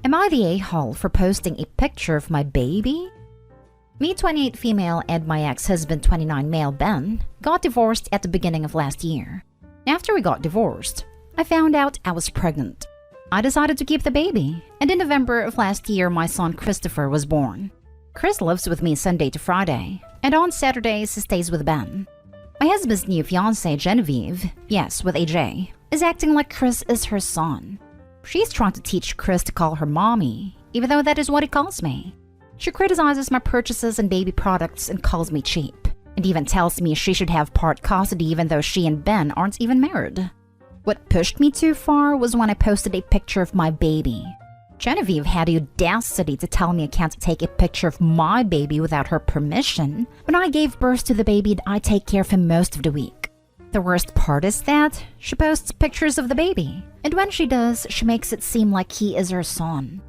Am I the a-hole for posting a picture of my baby? Me, 28 female, and my ex-husband, 29 male Ben, got divorced at the beginning of last year. After we got divorced, I found out I was pregnant. I decided to keep the baby, and in November of last year, my son Christopher was born. Chris lives with me Sunday to Friday, and on Saturdays he stays with Ben. My husband's new fiancée, Genevieve, yes, with a J, is acting like Chris is her son. She's trying to teach Chris to call her mommy, even though that is what he calls me. She criticizes my purchases and baby products and calls me cheap, and even tells me she should have part custody even though she and Ben aren't even married. What pushed me too far was when I posted a picture of my baby. Genevieve had the audacity to tell me I can't take a picture of my baby without her permission when I gave birth to the baby and I take care of him most of the week. The worst part is that she posts pictures of the baby, and when she does, she makes it seem like he is her son.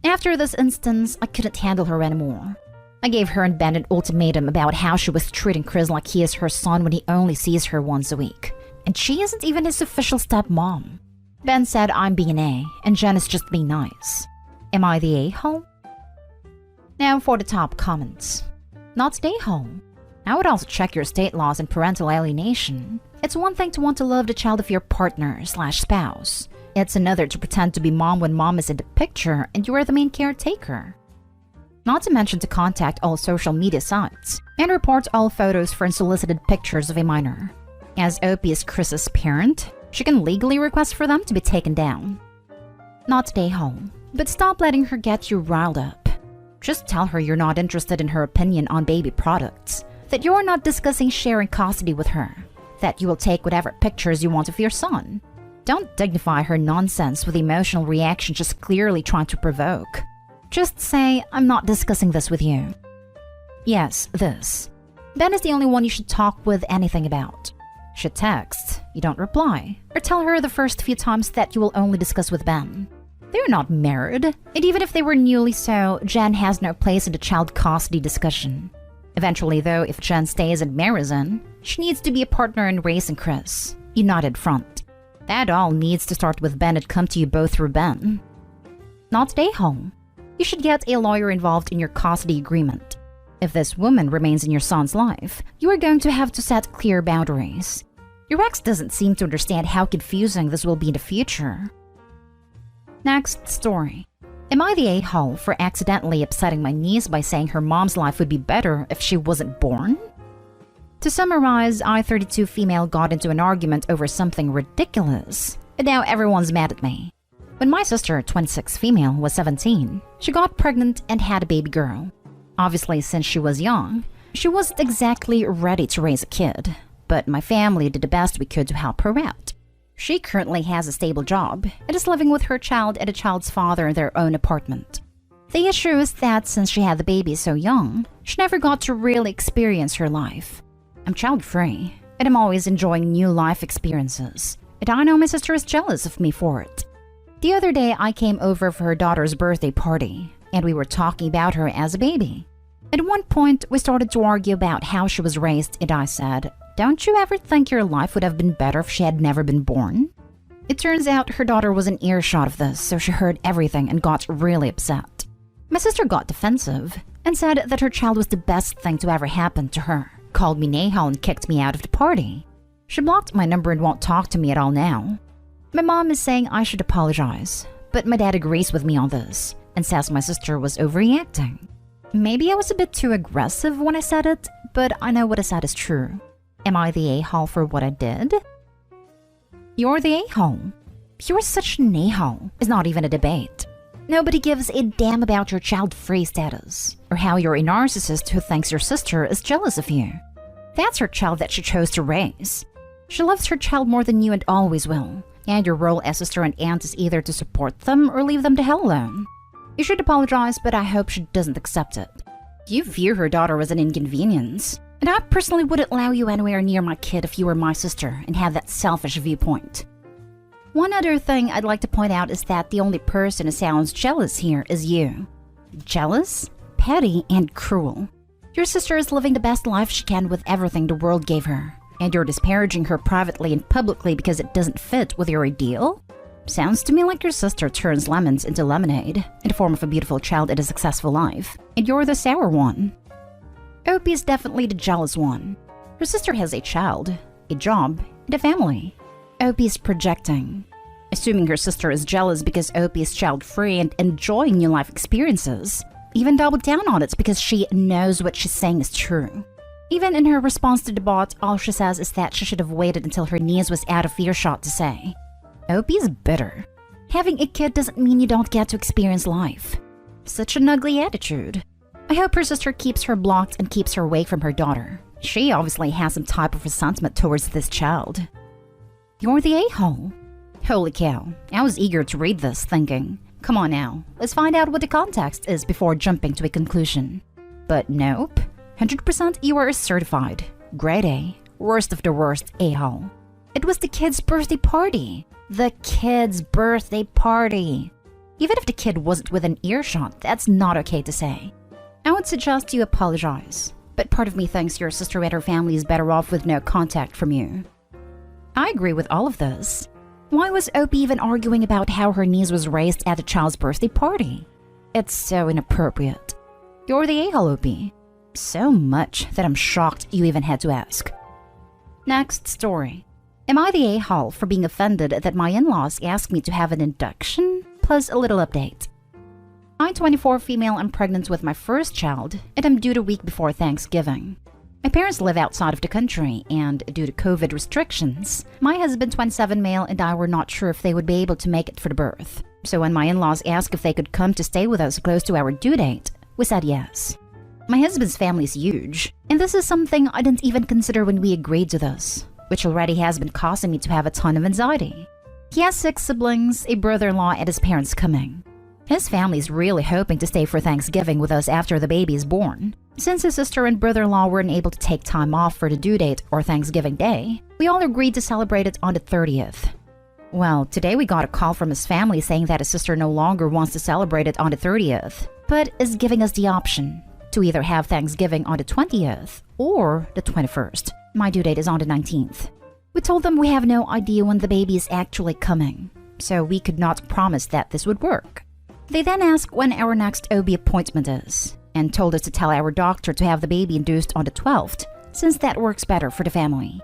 After this instance, I couldn't handle her anymore. I gave her and Ben an ultimatum about how she was treating Chris like he is her son when he only sees her once a week. And she isn't even his official stepmom. Ben said I'm being A, and Jen is just being nice. Am I the a-hole? Now for the top comments. Not the a-hole. I would also check your state laws and parental alienation. It's one thing to want to love the child of your partner/spouse. It's another to pretend to be mom when mom is in the picture and you are the main caretaker. Not to mention to contact all social media sites and report all photos for unsolicited pictures of a minor. As Opie is Chris's parent, she can legally request for them to be taken down. Not the a-hole, but stop letting her get you riled up. Just tell her you're not interested in her opinion on baby products, that you're not discussing sharing custody with her, that you will take whatever pictures you want of your son. Don't dignify her nonsense with emotional reaction she's clearly trying to provoke. Just say, I'm not discussing this with you. Yes, this. Ben is the only one you should talk with anything about. She texts, you don't reply, or tell her the first few times that you will only discuss with Ben. They're not married, and even if they were newly so, Jen has no place in the child custody discussion. Eventually though, if Jen stays and marries in, she needs to be a partner in raising Chris, united front. That all needs to start with Ben and come to you both through Ben. Not the a-hole. You should get a lawyer involved in your custody agreement. If this woman remains in your son's life, you are going to have to set clear boundaries. Your ex doesn't seem to understand how confusing this will be in the future. Next story. Am I the a-hole for accidentally upsetting my niece by saying her mom's life would be better if she wasn't born? To summarize, I, 32 female, got into an argument over something ridiculous, and now everyone's mad at me. When my sister, 26 female, was 17, she got pregnant and had a baby girl. Obviously, since she was young, she wasn't exactly ready to raise a kid, but my family did the best we could to help her out. She currently has a stable job and is living with her child and the child's father in their own apartment. The issue is that since she had the baby so young, she never got to really experience her life. I'm child-free, and I'm always enjoying new life experiences, and I know my sister is jealous of me for it. The other day, I came over for her daughter's birthday party, and we were talking about her as a baby. At one point, we started to argue about how she was raised, and I said, "Don't you ever think your life would have been better if she had never been born?" It turns out her daughter was in earshot of this, so she heard everything and got really upset. My sister got defensive and said that her child was the best thing to ever happen to her, called me Nahal and kicked me out of the party. She blocked my number and won't talk to me at all now. My mom is saying I should apologize, but my dad agrees with me on this and says my sister was overreacting. Maybe I was a bit too aggressive when I said it, but I know what I said is true. Am I the a-hole for what I did? You're the a-hole. You're such an a-hole. It's not even a debate. Nobody gives a damn about your child-free status, or how you're a narcissist who thinks your sister is jealous of you. That's her child that she chose to raise. She loves her child more than you and always will, and your role as sister and aunt is either to support them or leave them to hell alone. You should apologize, but I hope she doesn't accept it. You view her daughter as an inconvenience, and I personally wouldn't allow you anywhere near my kid if you were my sister and had that selfish viewpoint. One other thing I'd like to point out is that the only person who sounds jealous here is you. Jealous, petty, and cruel. Your sister is living the best life she can with everything the world gave her, and you're disparaging her privately and publicly because it doesn't fit with your ideal? Sounds to me like your sister turns lemons into lemonade in the form of a beautiful child and a successful life, and you're the sour one. Opie is definitely the jealous one. Her sister has a child, a job, and a family. Opie is projecting. Assuming her sister is jealous because Opie is child-free and enjoying new life experiences. Even doubled down on it because she knows what she's saying is true. Even in her response to the bot, all she says is that she should have waited until her niece was out of earshot to say. Opie is bitter. Having a kid doesn't mean you don't get to experience life. Such an ugly attitude. I hope her sister keeps her blocked and keeps her away from her daughter. She obviously has some type of resentment towards this child. You're the a-hole. Holy cow, I was eager to read this, thinking, come on now, let's find out what the context is before jumping to a conclusion. But nope, 100% you are a certified, grade A, worst of the worst a-hole. It was the kid's birthday party. The kid's birthday party. Even if the kid wasn't within earshot, that's not okay to say. I would suggest you apologize, but part of me thinks your sister and her family is better off with no contact from you. I agree with all of this. Why was Opie even arguing about how her niece was raised at a child's birthday party? It's so inappropriate. You're the a-hole, Opie. So much that I'm shocked you even had to ask. Next story. Am I the a-hole for being offended that my in-laws asked me to have an induction? Plus a little update. I'm 24 female and pregnant with my first child, and I'm due the week before Thanksgiving. My parents live outside of the country, and due to COVID restrictions, my husband, 27 male, and I were not sure if they would be able to make it for the birth. So when my in-laws asked if they could come to stay with us close to our due date, we said yes. My husband's family is huge, and this is something I didn't even consider when we agreed to this, which already has been causing me to have a ton of anxiety. He has 6 siblings, a brother-in-law, and his parents coming. His family is really hoping to stay for Thanksgiving with us after the baby is born. Since his sister and brother-in-law weren't able to take time off for the due date or Thanksgiving Day, we all agreed to celebrate it on the 30th. Well, today we got a call from his family saying that his sister no longer wants to celebrate it on the 30th, but is giving us the option to either have Thanksgiving on the 20th or the 21st. My due date is on the 19th. We told them we have no idea when the baby is actually coming, so we could not promise that this would work. They then asked when our next OB appointment is, and told us to tell our doctor to have the baby induced on the 12th, since that works better for the family.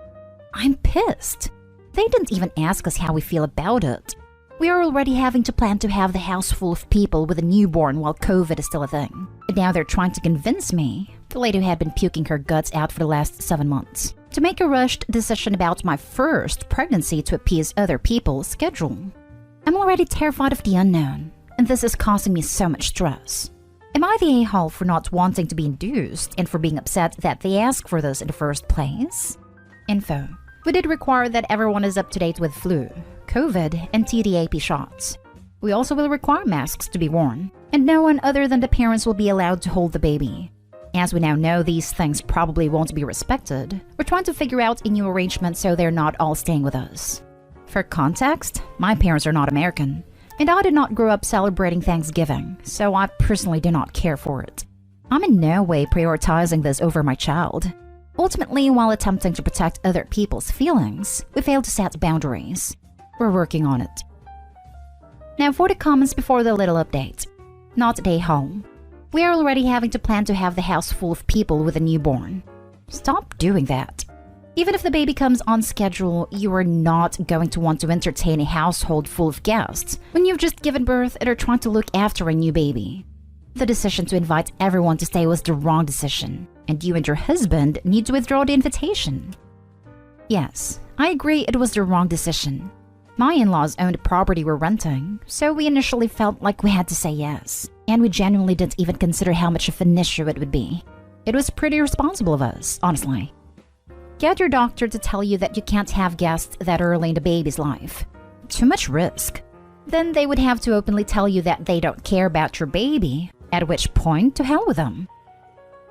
I'm pissed. They didn't even ask us how we feel about it. We are already having to plan to have the house full of people with a newborn while COVID is still a thing. And now they're trying to convince me, the lady who had been puking her guts out for the last 7 months, to make a rushed decision about my first pregnancy to appease other people's schedule. I'm already terrified of the unknown, and this is causing me so much stress. Am I the a-hole for not wanting to be induced and for being upset that they asked for this in the first place? Info. We did require that everyone is up to date with flu, COVID, and TDAP shots. We also will require masks to be worn, and no one other than the parents will be allowed to hold the baby. As we now know these things probably won't be respected, we're trying to figure out a new arrangement so they're not all staying with us. For context, my parents are not American, and I did not grow up celebrating Thanksgiving, so I personally do not care for it. I'm in no way prioritizing this over my child. Ultimately, while attempting to protect other people's feelings, we failed to set boundaries. We're working on it. Now for the comments before the little update. Not at a-hole. We are already having to plan to have the house full of people with a newborn. Stop doing that. Even if the baby comes on schedule, you are not going to want to entertain a household full of guests when you've just given birth and are trying to look after a new baby. The decision to invite everyone to stay was the wrong decision, and you and your husband need to withdraw the invitation. Yes, I agree it was the wrong decision. My in-laws owned property we're renting, so we initially felt like we had to say yes, and we genuinely didn't even consider how much of an issue it would be. It was pretty responsible of us, honestly. Get your doctor to tell you that you can't have guests that early in the baby's life. Too much risk. Then they would have to openly tell you that they don't care about your baby, at which point, to hell with them.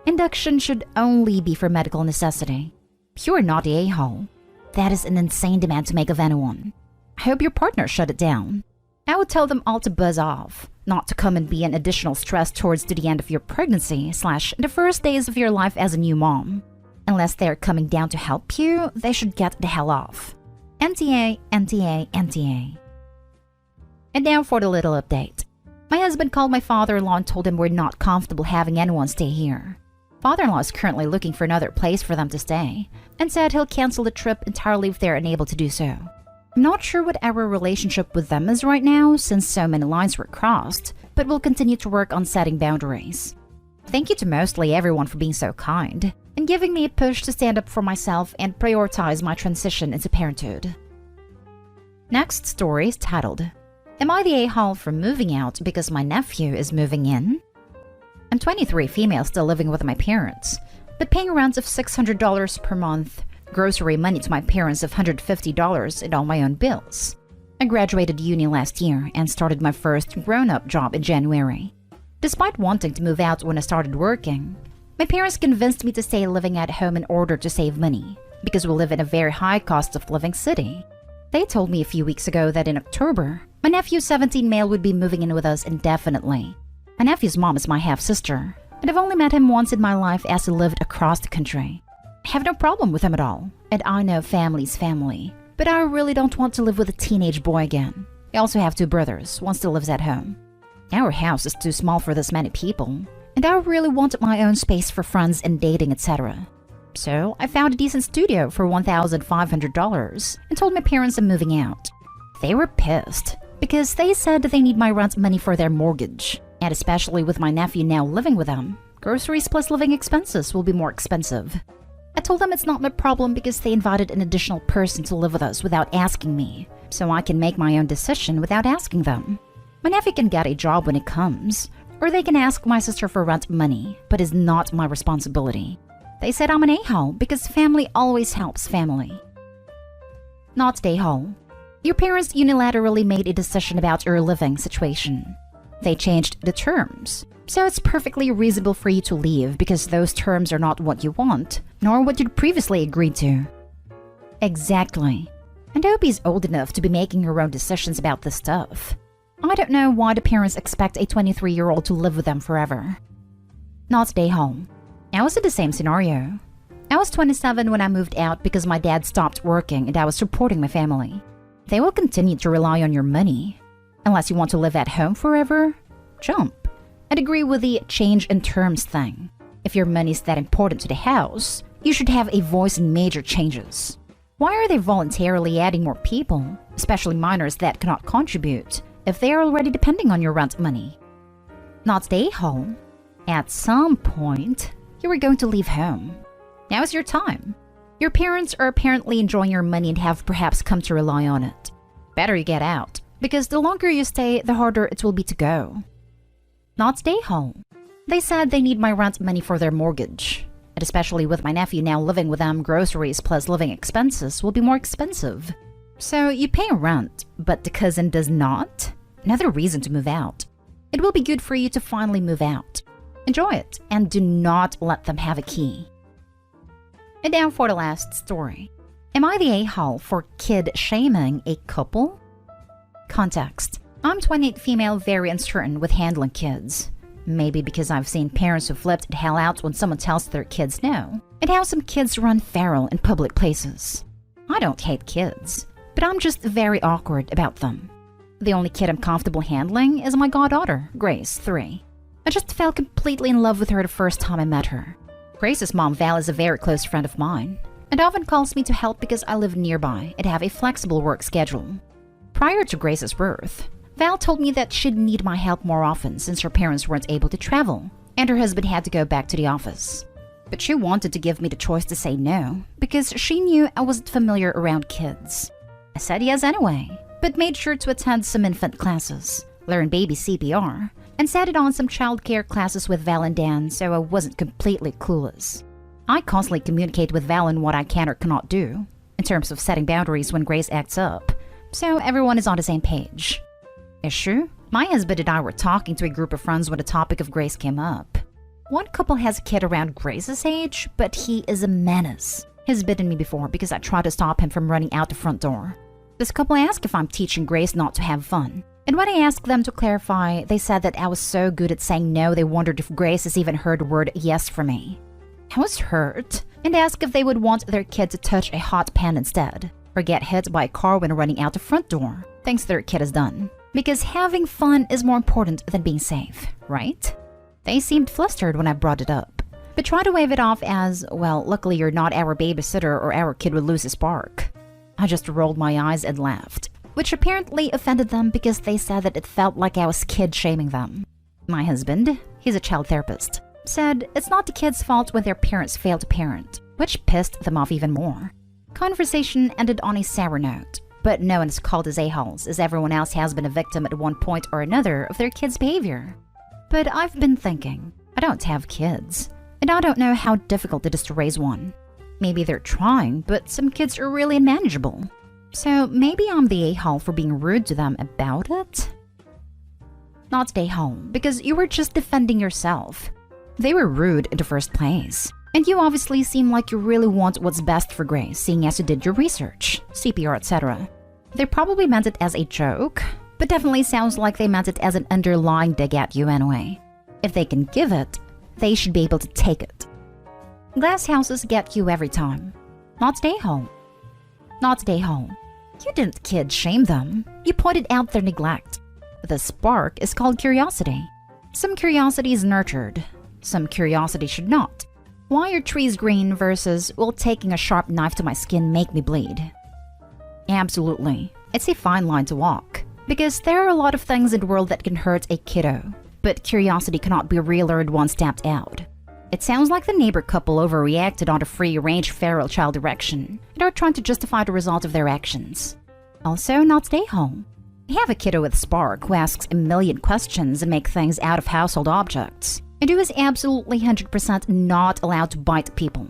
Induction should only be for medical necessity. You're not the a-hole. That is an insane demand to make of anyone. I hope your partner shut it down. I would tell them all to buzz off, not to come and be an additional stress towards to the end of your pregnancy / the first days of your life as a new mom. Unless they're coming down to help you, they should get the hell off. NTA, NTA, NTA. And now for the little update. My husband called my father-in-law and told him we're not comfortable having anyone stay here. Father-in-law is currently looking for another place for them to stay and said he'll cancel the trip entirely if they're unable to do so. I'm not sure what our relationship with them is right now since so many lines were crossed, but we'll continue to work on setting boundaries. Thank you to mostly everyone for being so kind and giving me a push to stand up for myself and prioritize my transition into parenthood. Next story is titled, Am I the a-hole for moving out because my nephew is moving in? I'm 23 female still living with my parents, but paying rent of $600 per month, grocery money to my parents of $150 and all my own bills. I graduated uni last year and started my first grown-up job in January. Despite wanting to move out when I started working, my parents convinced me to stay living at home in order to save money, because we live in a very high cost of living city. They told me a few weeks ago that in October, my nephew 17 male would be moving in with us indefinitely. My nephew's mom is my half-sister, and I've only met him once in my life as he lived across the country. I have no problem with him at all, and I know family's family, but I really don't want to live with a teenage boy again. I also have 2 brothers, one still lives at home. Our house is too small for this many people, and I really wanted my own space for friends and dating, etc. So I found a decent studio for $1,500 and told my parents I'm moving out. They were pissed, because they said they need my rent money for their mortgage. And especially with my nephew now living with them, groceries plus living expenses will be more expensive. I told them it's not my problem because they invited an additional person to live with us without asking me, so I can make my own decision without asking them. My nephew can get a job when it comes, or they can ask my sister for rent money, but it's not my responsibility. They said I'm an a-hole because family always helps family. Not a-hole. Your parents unilaterally made a decision about your living situation. They changed the terms, so it's perfectly reasonable for you to leave because those terms are not what you want, nor what you'd previously agreed to. Exactly. And I hope he's old enough to be making her own decisions about this stuff. I don't know why the parents expect a 23-year-old to live with them forever. Not stay home. I was in the same scenario. I was 27 when I moved out because my dad stopped working and I was supporting my family. They will continue to rely on your money. Unless you want to live at home forever, jump. I'd agree with the change in terms thing. If your money's that important to the house, you should have a voice in major changes. Why are they voluntarily adding more people, especially minors that cannot contribute, if they are already depending on your rent money? Not stay home. At some point, you are going to leave home. Now is your time. Your parents are apparently enjoying your money and have perhaps come to rely on it. Better you get out, because the longer you stay, the harder it will be to go. Not stay home. They said they need my rent money for their mortgage. And especially with my nephew now living with them, groceries plus living expenses will be more expensive. So you pay rent, but the cousin does not? Another reason to move out. It will be good for you to finally move out. Enjoy it, and do not let them have a key. And now for the last story. Am I the a-hole for kid shaming a couple? Context. I'm 28 female, very uncertain with handling kids. Maybe because I've seen parents who flipped the hell out when someone tells their kids no, and how some kids run feral in public places. I don't hate kids, but I'm just very awkward about them. The only kid I'm comfortable handling is my goddaughter, Grace, 3. I just fell completely in love with her the first time I met her. Grace's mom, Val, is a very close friend of mine, and often calls me to help because I live nearby and have a flexible work schedule. Prior to Grace's birth, Val told me that she'd need my help more often since her parents weren't able to travel, and her husband had to go back to the office. But she wanted to give me the choice to say no, because she knew I wasn't familiar around kids. I said yes anyway, but made sure to attend some infant classes, learn baby CPR, and started on some childcare classes with Val and Dan, so I wasn't completely clueless. I constantly communicate with Val on what I can or cannot do, in terms of setting boundaries when Grace acts up, so everyone is on the same page. Issue? My husband and I were talking to a group of friends when the topic of Grace came up. One couple has a kid around Grace's age, but he is a menace. He's bitten me before because I tried to stop him from running out the front door. This couple asked if I'm teaching Grace not to have fun. And when I asked them to clarify, they said that I was so good at saying no they wondered if Grace has even heard the word yes from me. I was hurt and asked if they would want their kid to touch a hot pan instead, or get hit by a car when running out the front door, things their kid has done. Because having fun is more important than being safe, right? They seemed flustered when I brought it up, but tried to wave it off as, well, luckily you're not our babysitter or our kid would lose his spark. I just rolled my eyes and laughed, which apparently offended them because they said that it felt like I was kid-shaming them. My husband, he's a child therapist, said it's not the kids' fault when their parents fail to parent, which pissed them off even more. Conversation ended on a sour note, but no one is called as a-holes, as everyone else has been a victim at one point or another of their kids' behavior. But I've been thinking, I don't have kids, and I don't know how difficult it is to raise one. Maybe they're trying, but some kids are really unmanageable. So maybe I'm the a-hole for being rude to them about it? Not the a-hole, because you were just defending yourself. They were rude in the first place. And you obviously seem like you really want what's best for Grace, seeing as you did your research, CPR, etc. They probably meant it as a joke, but definitely sounds like they meant it as an underlying dig at you anyway. If they can give it, they should be able to take it. Glass houses get you every time. Not the a-hole. Not the a-hole. You didn't kid shame them. You pointed out their neglect. The spark is called curiosity. Some curiosity is nurtured. Some curiosity should not. Why are trees green versus, will taking a sharp knife to my skin make me bleed? Absolutely. It's a fine line to walk. Because there are a lot of things in the world that can hurt a kiddo. But curiosity cannot be real-lured once tapped out. It sounds like the neighbor couple overreacted on the free-range feral child erection and are trying to justify the result of their actions. Also, not stay home. We have a kiddo with spark who asks a million questions and make things out of household objects, and who is absolutely 100% not allowed to bite people.